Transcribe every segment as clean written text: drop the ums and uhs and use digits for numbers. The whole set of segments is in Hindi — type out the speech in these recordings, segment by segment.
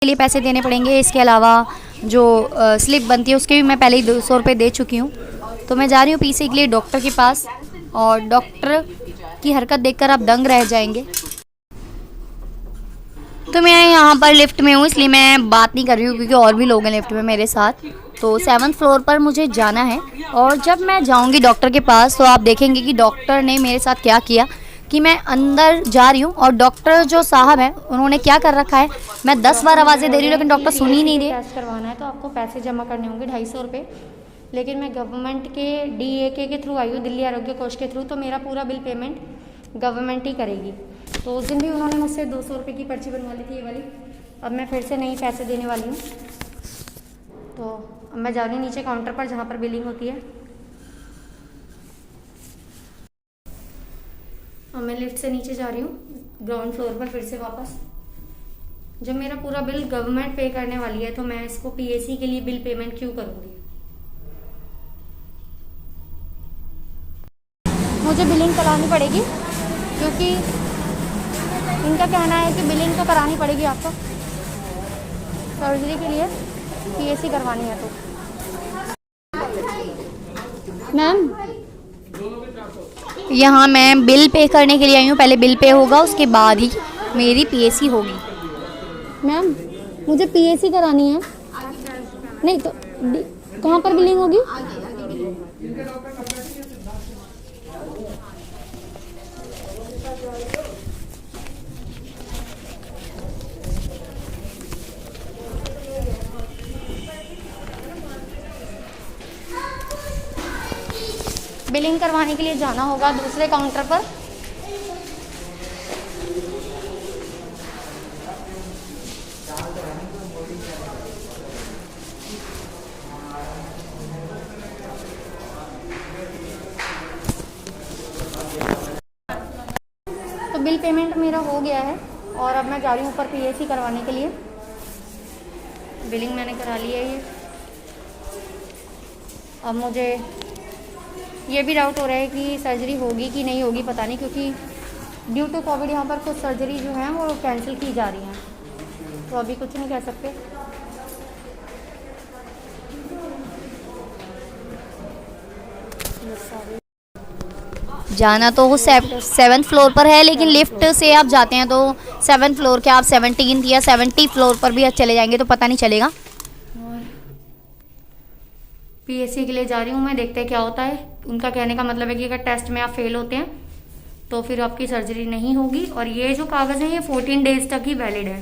लिए पैसे देने पड़ेंगे। इसके अलावा जो स्लिप बनती है उसके भी मैं पहले ही 200 रुपये दे चुकी हूँ। तो मैं जा रही हूँ पीसी के लिए डॉक्टर के पास, और डॉक्टर की हरकत देखकर आप दंग रह जाएंगे। तो मैं यहाँ पर लिफ्ट में हूँ, इसलिए मैं बात नहीं कर रही हूँ क्योंकि और भी लोग हैं लिफ्ट में मेरे साथ। तो 7th फ्लोर पर मुझे जाना है, और जब मैं जाऊँगी डॉक्टर के पास तो आप देखेंगे कि डॉक्टर ने मेरे साथ क्या किया कि मैं अंदर जा रही हूँ और डॉक्टर जो साहब हैं उन्होंने क्या कर रखा है, मैं 10 बार आवाज़ें दे रही हूँ लेकिन डॉक्टर सुन ही नहीं रही। टेस्ट करवाना है तो आपको पैसे जमा करने होंगे 250 रुपये, लेकिन मैं गवर्नमेंट के DAK के थ्रू आई हूँ, दिल्ली आरोग्य कोष के थ्रू, तो मेरा पूरा बिल पेमेंट गवर्नमेंट ही करेगी। तो उस दिन भी उन्होंने मुझसे 200 रुपये की पर्ची बनवा ली थी ये वाली। अब मैं फिर से नई पैसे देने वाली हूँ। तो अब मैं जा रही हूँ नीचे काउंटर पर जहाँ पर बिलिंग होती है। अब मैं लिफ्ट से नीचे जा रही हूँ ग्राउंड फ्लोर पर फिर से वापस। जब मेरा पूरा बिल गवर्नमेंट पे करने वाली है तो मैं इसको PAC के लिए बिल पेमेंट क्यों करूँगी। मुझे बिलिंग करानी पड़ेगी क्योंकि इनका कहना है कि बिलिंग तो करानी पड़ेगी आपको, सर्जरी के लिए PAC करवानी है। तो मैम यहाँ मैं बिल पे करने के लिए आई हूँ, पहले बिल पे होगा उसके बाद ही मेरी PAC होगी। मैम मुझे PAC करानी है। नहीं तो कहाँ पर बिलिंग होगी? बिलिंग करवाने के लिए जाना होगा दूसरे काउंटर पर। तो बिल पेमेंट मेरा हो गया है और अब मैं जा रही हूँ ऊपर PAC करवाने के लिए। बिलिंग मैंने करा ली है ये। अब मुझे ये भी डाउट हो रहा है कि सर्जरी होगी कि नहीं होगी, पता नहीं, क्योंकि ड्यू टू कोविड यहाँ पर कुछ सर्जरी जो है वो कैंसिल की जा रही हैं, तो अभी कुछ नहीं कह सकते। जाना तो वो 7th फ्लोर पर है, लेकिन लिफ्ट से आप जाते हैं तो 7th फ्लोर के आप 17th या 70 फ्लोर पर भी चले जाएंगे तो पता नहीं चलेगा। PAC के लिए जा रही हूँ मैं, देखते हैं क्या होता है। उनका कहने का मतलब है कि अगर टेस्ट में आप फेल होते हैं तो फिर आपकी सर्जरी नहीं होगी, और ये जो कागज़ है ये 14 डेज तक ही वैलिड है।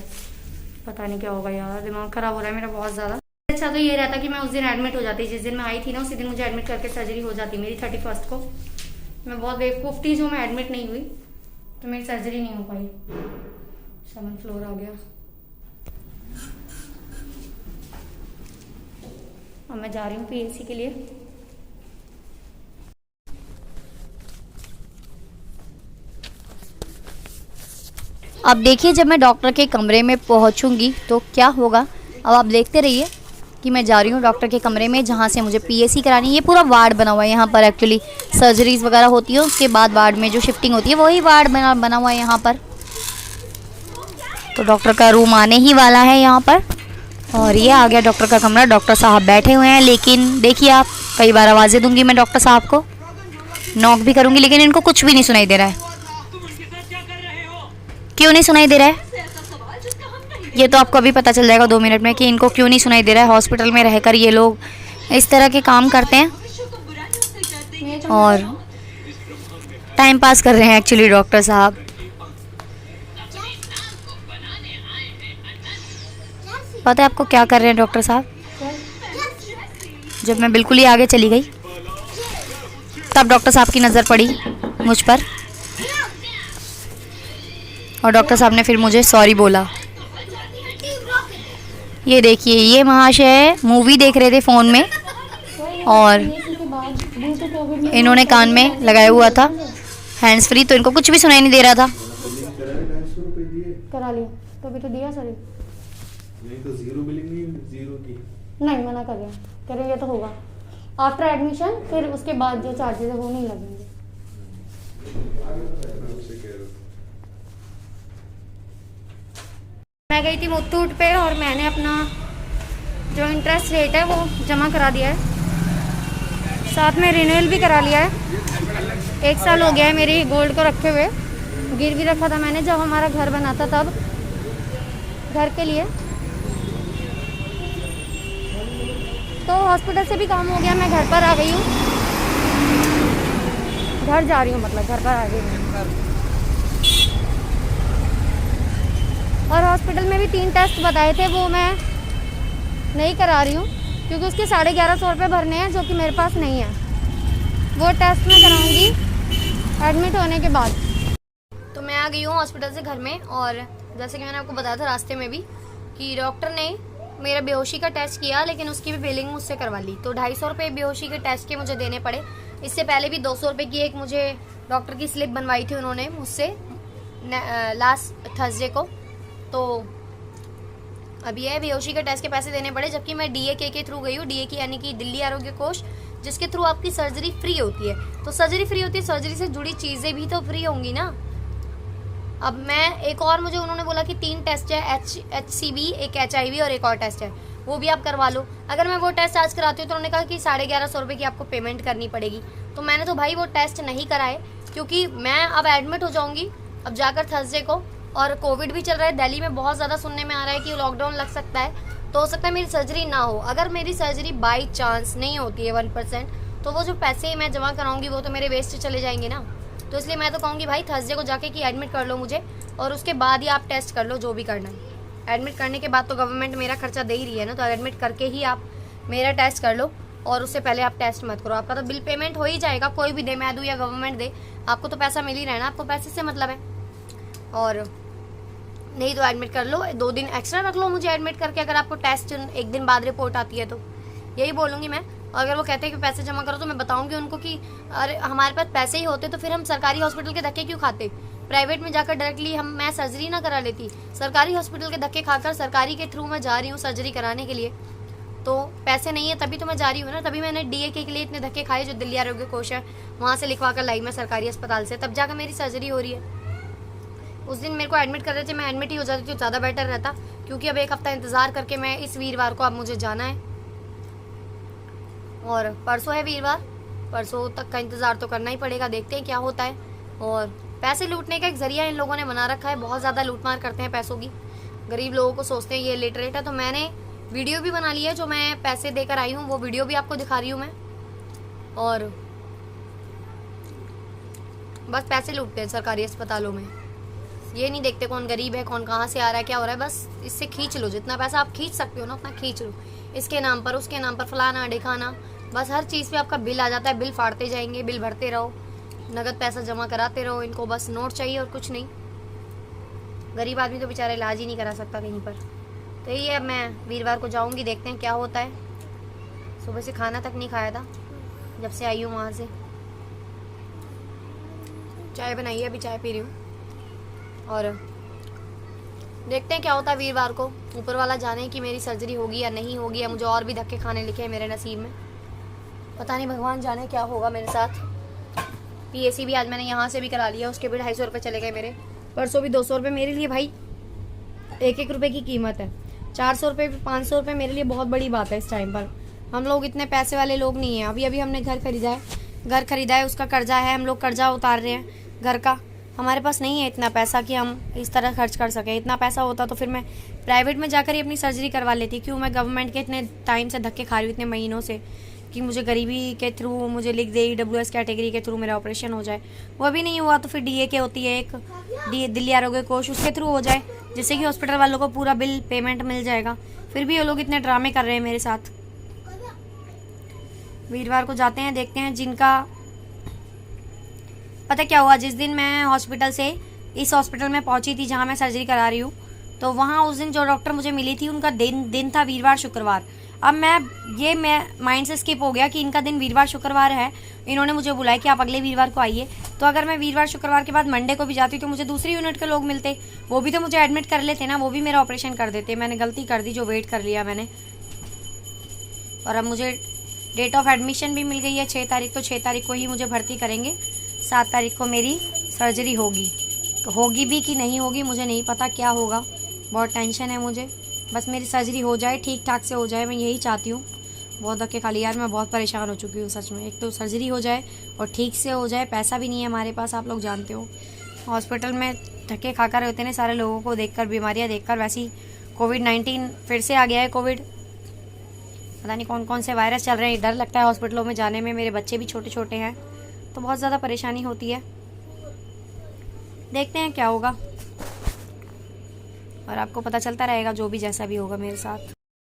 पता नहीं क्या होगा यार, दिमाग ख़राब हो रहा है मेरा बहुत ज़्यादा। अच्छा तो ये रहता कि मैं उस दिन एडमिट हो जाती, जिस दिन मैं आई थी ना उसी दिन मुझे एडमिट करके सर्जरी हो जाती मेरी 31 को। मैं बहुत बेवकूफ़ थी जो मैं एडमिट नहीं हुई, तो मेरी सर्जरी नहीं हो पाई। 7th फ्लोर आ गया। अब मैं जा रही हूँ PAC के लिए। अब देखिए जब मैं डॉक्टर के कमरे में पहुँचूँगी तो क्या होगा, अब आप देखते रहिए कि मैं जा रही हूँ डॉक्टर के कमरे में जहाँ से मुझे PAC करानी है। ये पूरा वार्ड बना हुआ है यहाँ पर, एक्चुअली सर्जरीज वगैरह होती है उसके बाद वार्ड में जो शिफ्टिंग होती है वही वार्ड बना हुआ है यहाँ पर। तो डॉक्टर का रूम आने ही वाला है यहाँ पर, और ये आ गया डॉक्टर का कमरा। डॉक्टर साहब बैठे हुए हैं, लेकिन देखिए आप, कई बार आवाज़ें दूंगी मैं डॉक्टर साहब को, नॉक भी करूंगी, लेकिन इनको कुछ भी नहीं सुनाई दे रहा है। क्यों नहीं सुनाई दे रहा है ये तो आपको अभी पता चल जाएगा 2 मिनट में कि इनको क्यों नहीं सुनाई दे रहा है। हॉस्पिटल में रहकर ये लोग इस तरह के काम करते हैं और टाइम पास कर रहे हैं एक्चुअली डॉक्टर साहब। पता है आपको क्या कर रहे हैं डॉक्टर साहब? जब मैं बिल्कुल ही आगे चली गई तब डॉक्टर साहब की नज़र पड़ी मुझ पर, और डॉक्टर साहब ने फिर मुझे सॉरी बोला। ये देखिए ये महाशय मूवी देख रहे थे फ़ोन में और इन्होंने कान में लगाया हुआ था हैंड्स फ्री, तो इनको कुछ भी सुनाई नहीं दे रहा था। करा लिया तो अभी तो दिया सर। नहीं तो जीरो बिलिंग नहीं, जीरो की नहीं मना कर रहे, करेंगे तो होगा आफ्टर एडमिशन, फिर उसके बाद जो चार्जेस है वो नहीं लगेंगे। मैं गई थी मुथूट पे और मैंने अपना जो इंटरेस्ट रेट है वो जमा करा दिया है, साथ में रिन्यूअल भी करा लिया है। 1 साल हो गया है मेरी गोल्ड को रखे हुए, गिरवी रखा था मैंने जब हमारा घर बना था, तब घर के लिए। तो हॉस्पिटल से भी काम हो गया, मैं घर पर आ गई हूँ, घर जा रही हूँ, मतलब घर पर आ गई हूँ। और हॉस्पिटल में भी 3 टेस्ट बताए थे, वो मैं नहीं करा रही हूँ क्योंकि उसके 1150 रुपये भरने हैं, जो कि मेरे पास नहीं है। वो टेस्ट मैं कराऊंगी एडमिट होने के बाद। तो मैं आ गई हूँ हॉस्पिटल से घर में, और जैसे कि मैंने आपको बताया था रास्ते में भी कि डॉक्टर ने मेरा बेहोशी का टेस्ट किया, लेकिन उसकी भी बिलिंग मुझसे करवा ली। तो 250 रुपये बेहोशी के टेस्ट के मुझे देने पड़े। इससे पहले भी 200 रुपये की एक मुझे डॉक्टर की स्लिप बनवाई थी उन्होंने मुझसे लास्ट थर्सडे को। तो अब ये बेहोशी के टेस्ट के पैसे देने पड़े, जबकि मैं DAK के थ्रू गई हूँ। DAK यानी कि दिल्ली आरोग्य कोष, जिसके थ्रू आपकी सर्जरी फ्री होती है। तो सर्जरी फ्री होती है, सर्जरी से जुड़ी चीज़ें भी तो फ्री होंगी ना। अब मैं एक और, मुझे उन्होंने बोला कि 3 टेस्ट है, HCV, एक HIV और एक और टेस्ट है, वो भी आप करवा लो। अगर मैं वो टेस्ट आज कराती हूँ तो उन्होंने कहा कि 1150 रुपये की आपको पेमेंट करनी पड़ेगी। तो मैंने तो भाई वो टेस्ट नहीं कराए, क्योंकि मैं अब एडमिट हो जाऊँगी अब जाकर थर्सडे को, और कोविड भी चल रहा है दिल्ली में, बहुत ज़्यादा सुनने में आ रहा है कि लॉकडाउन लग सकता है। तो हो सकता है मेरी सर्जरी ना हो। अगर मेरी सर्जरी बाई चांस नहीं होती है 1%, तो वो जो पैसे मैं जमा कराऊंगी वो तो मेरे वेस्ट चले जाएंगे ना। तो इसलिए मैं तो कहूँगी भाई थर्सडे को जाके कि एडमिट कर लो मुझे, और उसके बाद ही आप टेस्ट कर लो जो भी करना है। एडमिट करने के बाद तो गवर्नमेंट मेरा खर्चा दे ही रही है ना, तो एडमिट करके ही आप मेरा टेस्ट कर लो, और उससे पहले आप टेस्ट मत करो। आपका तो बिल पेमेंट हो ही जाएगा, कोई भी दे, मैं दूँ या गवर्नमेंट दे, आपको तो पैसा मिल ही रहना, आपको पैसे से मतलब है। और नहीं तो एडमिट कर लो, 2 दिन एक्स्ट्रा रख लो मुझे एडमिट करके, अगर आपको टेस्ट 1 दिन बाद रिपोर्ट आती है तो। यही बोलूँगी मैं। अगर वो कहते हैं कि पैसे जमा करो, तो मैं बताऊंगी उनको कि अरे हमारे पास पैसे ही होते तो फिर हम सरकारी हॉस्पिटल के धक्के क्यों खाते, प्राइवेट में जाकर डायरेक्टली मैं सर्जरी ना करा लेती। सरकारी हॉस्पिटल के धक्के खाकर सरकारी के थ्रू मैं जा रही हूँ सर्जरी कराने के लिए, तो पैसे नहीं है तभी तो मैं जा रही हूँ ना। तभी मैंने DAK के लिए इतने धक्के खाए, जो दिल्ली आरोग्य कोष है वहाँ से लिखवा कर लाई मैं सरकारी अस्पताल से, तब जाकर मेरी सर्जरी हो रही है। उस दिन मेरे को एडमिट कर रहे थे, मैं एडमिट ही हो जाती तो ज़्यादा बेटर रहता, क्योंकि अब 1 हफ्ता इंतज़ार करके मैं इस वीरवार को अब मुझे जाना है, और परसों है वीरवार, परसों तक का इंतज़ार तो करना ही पड़ेगा, देखते हैं क्या होता है। और पैसे लूटने का एक ज़रिया इन लोगों ने बना रखा है, बहुत ज़्यादा लूटमार करते हैं पैसों की, गरीब लोगों को सोचते हैं ये लिटरेट है। तो मैंने वीडियो भी बना ली है, जो मैं पैसे देकर आई हूँ वो वीडियो भी आपको दिखा रही हूँ मैं। और बस पैसे लूटते हैं सरकारी अस्पतालों में, ये नहीं देखते कौन गरीब है, कौन कहाँ से आ रहा है, क्या हो रहा है। बस इससे खींच लो, जितना पैसा आप खींच सकते हो ना उतना खींच लो, इसके नाम पर उसके नाम पर, फलाना ढिकाना, बस हर चीज़ पे आपका बिल आ जाता है। बिल फाड़ते जाएंगे, बिल भरते रहो, नगद पैसा जमा कराते रहो, इनको बस नोट चाहिए और कुछ नहीं। गरीब आदमी तो बेचारा इलाज ही नहीं करा सकता कहीं पर। तो यही है, मैं वीरवार को जाऊँगी, देखते हैं क्या होता है। सुबह से खाना तक नहीं खाया था जब से आई हूँ वहाँ से, चाय बनाई है, अभी चाय पी रही हूँ, और देखते हैं क्या होता है वीरवार को। ऊपर वाला जाने कि मेरी सर्जरी होगी या नहीं होगी, या मुझे और भी धक्के खाने लिखे हैं मेरे नसीब में, पता नहीं, भगवान जाने क्या होगा मेरे साथ। PAC भी आज मैंने यहाँ से भी करा लिया, उसके भी 250 रुपये चले गए मेरे। परसों भी 200 रुपये, मेरे लिए भाई 1-1 रुपये की कीमत है। 400 रुपये 500 रुपये मेरे लिए बहुत बड़ी बात है इस टाइम पर। हम लोग इतने पैसे वाले लोग नहीं हैं। अभी अभी हमने घर खरीदा है, उसका कर्जा है, हम लोग कर्जा उतार रहे हैं घर का। हमारे पास नहीं है इतना पैसा कि हम इस तरह खर्च कर सकें। इतना पैसा होता तो फिर मैं प्राइवेट में जाकर ही अपनी सर्जरी करवा लेती। क्यों मैं गवर्नमेंट के इतने टाइम से धक्के खा रही हूँ, इतने महीनों से, कि मुझे गरीबी के थ्रू मुझे लिख दे EWS कैटेगरी के थ्रू मेरा ऑपरेशन हो जाए। वो भी नहीं हुआ तो फिर DAK होती है एक, दिल्ली आरोग्य कोष, उसके थ्रू हो जाए, जिससे कि हॉस्पिटल वालों को पूरा बिल पेमेंट मिल जाएगा। फिर भी वो लोग इतने ड्रामे कर रहे हैं मेरे साथ। वीरवार को जाते हैं, देखते हैं। जिनका पता क्या हुआ, जिस दिन मैं हॉस्पिटल से इस हॉस्पिटल में पहुंची थी जहां मैं सर्जरी करा रही हूँ, तो वहां उस दिन जो डॉक्टर मुझे मिली थी उनका दिन था वीरवार शुक्रवार। अब मैं माइंड से स्किप हो गया कि इनका दिन वीरवार शुक्रवार है। इन्होंने मुझे बुलाया कि आप अगले वीरवार को आइए। तो अगर मैं वीरवार शुक्रवार के बाद मंडे को भी जाती तो मुझे दूसरी यूनिट के लोग मिलते, वो भी तो मुझे एडमिट कर लेते ना, वो भी मेरा ऑपरेशन कर देते। मैंने गलती कर दी जो वेट कर लिया मैंने। और अब मुझे डेट ऑफ एडमिशन भी मिल गई है 6 तारीख, तो 6 तारीख को ही मुझे भर्ती करेंगे। 7 तारीख को मेरी सर्जरी होगी भी कि नहीं होगी मुझे नहीं पता क्या होगा, बहुत टेंशन है मुझे। बस मेरी सर्जरी हो जाए, ठीक ठाक से हो जाए, मैं यही चाहती हूँ। बहुत धक्के खा लिए यार, मैं बहुत परेशान हो चुकी हूँ सच में। एक तो सर्जरी हो जाए और ठीक से हो जाए, पैसा भी नहीं है हमारे पास, आप लोग जानते हो। हॉस्पिटल में धक्के खाकर रहते हैं सारे लोगों को देखकर, बीमारियाँ देखकर। वैसी कोविड-19 फिर से आ गया है। कोविड, पता नहीं कौन कौन से वायरस चल रहे हैं। डर लगता है हॉस्पिटलों में जाने में। मेरे बच्चे भी छोटे छोटे हैं, तो बहुत ज़्यादा परेशानी होती है। देखते हैं क्या होगा, और आपको पता चलता रहेगा जो भी जैसा भी होगा मेरे साथ।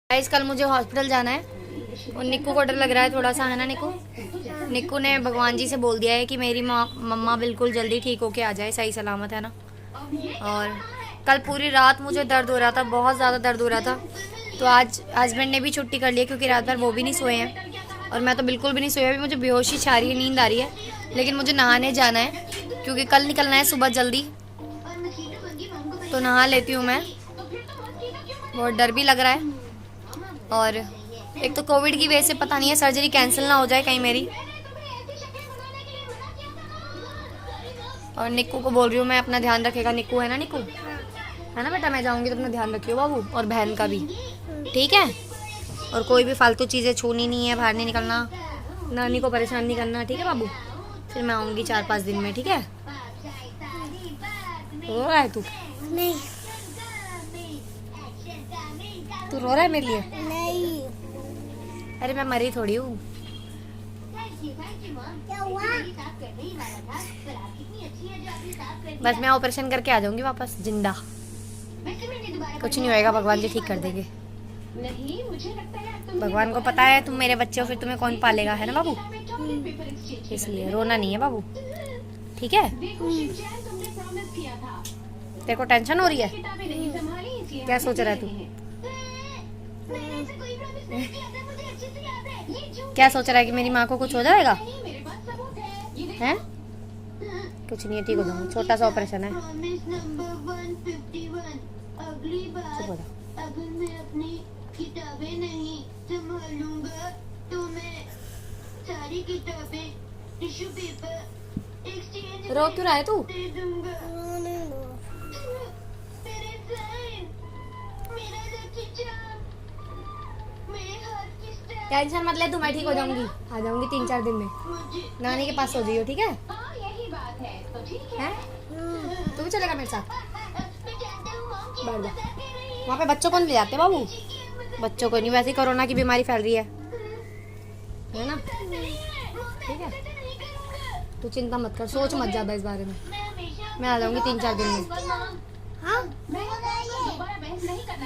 गाइस कल मुझे हॉस्पिटल जाना है और निक्कू को डर लग रहा है थोड़ा सा, है ना निक्कू? निक्कू ने भगवान जी से बोल दिया है कि मेरी मम्मा बिल्कुल जल्दी ठीक होके आ जाए, सही सलामत, है ना। और कल पूरी रात मुझे दर्द हो रहा था, बहुत ज़्यादा दर्द हो रहा था। तो आज हस्बैंड ने भी छुट्टी कर ली है क्योंकि रात भर वो भी नहीं सोए हैं और मैं तो बिल्कुल भी नहीं सोया। अभी मुझे बेहोशी छा रही है, नींद आ रही है, लेकिन मुझे नहाने जाना है क्योंकि कल निकलना है सुबह जल्दी। तो नहा लेती हूँ मैं, बहुत डर भी लग रहा है। और एक तो कोविड की वजह से पता नहीं है सर्जरी कैंसिल ना हो जाए कहीं मेरी। और निक्कू को बोल रही हूँ मैं, अपना ध्यान रखेगा। निक्कू है ना, निक्कू है ना बेटा? मैं जाऊँगी तो अपना ध्यान रखियो बाबू, और बहन का भी, ठीक है? और कोई भी फालतू चीज़ें छूनी नहीं है, बाहर नहीं निकलना, नानी को परेशान नहीं करना, ठीक है बाबू? फिर मैं आऊँगी 4-5 दिन में, ठीक है? रो रहा है तू? नहीं तू रो रहा है मेरे लिए? नहीं। अरे मैं मरी थोड़ी हूँ। क्या हुआ? बस मैं ऑपरेशन करके आ जाऊँगी वापस जिंदा। कुछ नहीं होएगा, भगवान जी ठीक कर देंगे। भगवान को पता है तुम मेरे बच्चे हो, फिर तुम्हें कौन पालेगा, है ना बाबू? इसलिए रोना नहीं है बाबू, ठीक है? तेरे को टेंशन हो रही है? क्या सोच रहा है तू? क्या सोच रहा है कि मेरी माँ को कुछ हो जाएगा? हैं? कुछ नहीं है, ठीक हो जाऊंगी। छोटा सा ऑपरेशन है। चुप हो जा। अगर मैं अपनी किताबें नहीं संभालूंगा तो मैं सारी किताबें, टिश्यू पेपर एक्सचेंज रो क्यों रहा है तू? दे दूंगा। मेरे साइन, मेरा लकी चार्म, मेरे हाथ की स्टाइल। टेंशन मत ले तू, मैं ठीक हो जाऊंगी, आ जाऊंगी 3-4 दिन में। मुझे नानी के पास सो जाइयो, ठीक है? हाँ यही बात है, तो ठीक है। हैं? तू भी चलेगा मेरे साथ? मैं जानता हूँ मॉम क्या बैठ जा। बताते रही है। वहाँ पे बच्चों को नहीं ले जाते बाबू, बच्चों को नहीं, वैसे ही कोरोना की बीमारी फैल रही है ना? ठीक है, तू चिंता मत कर, सोच मत ज़्यादा इस बारे में। मैं आ जाऊंगी 3-4 दिन में। हाँ, मैं दोबारा बहस नहीं करना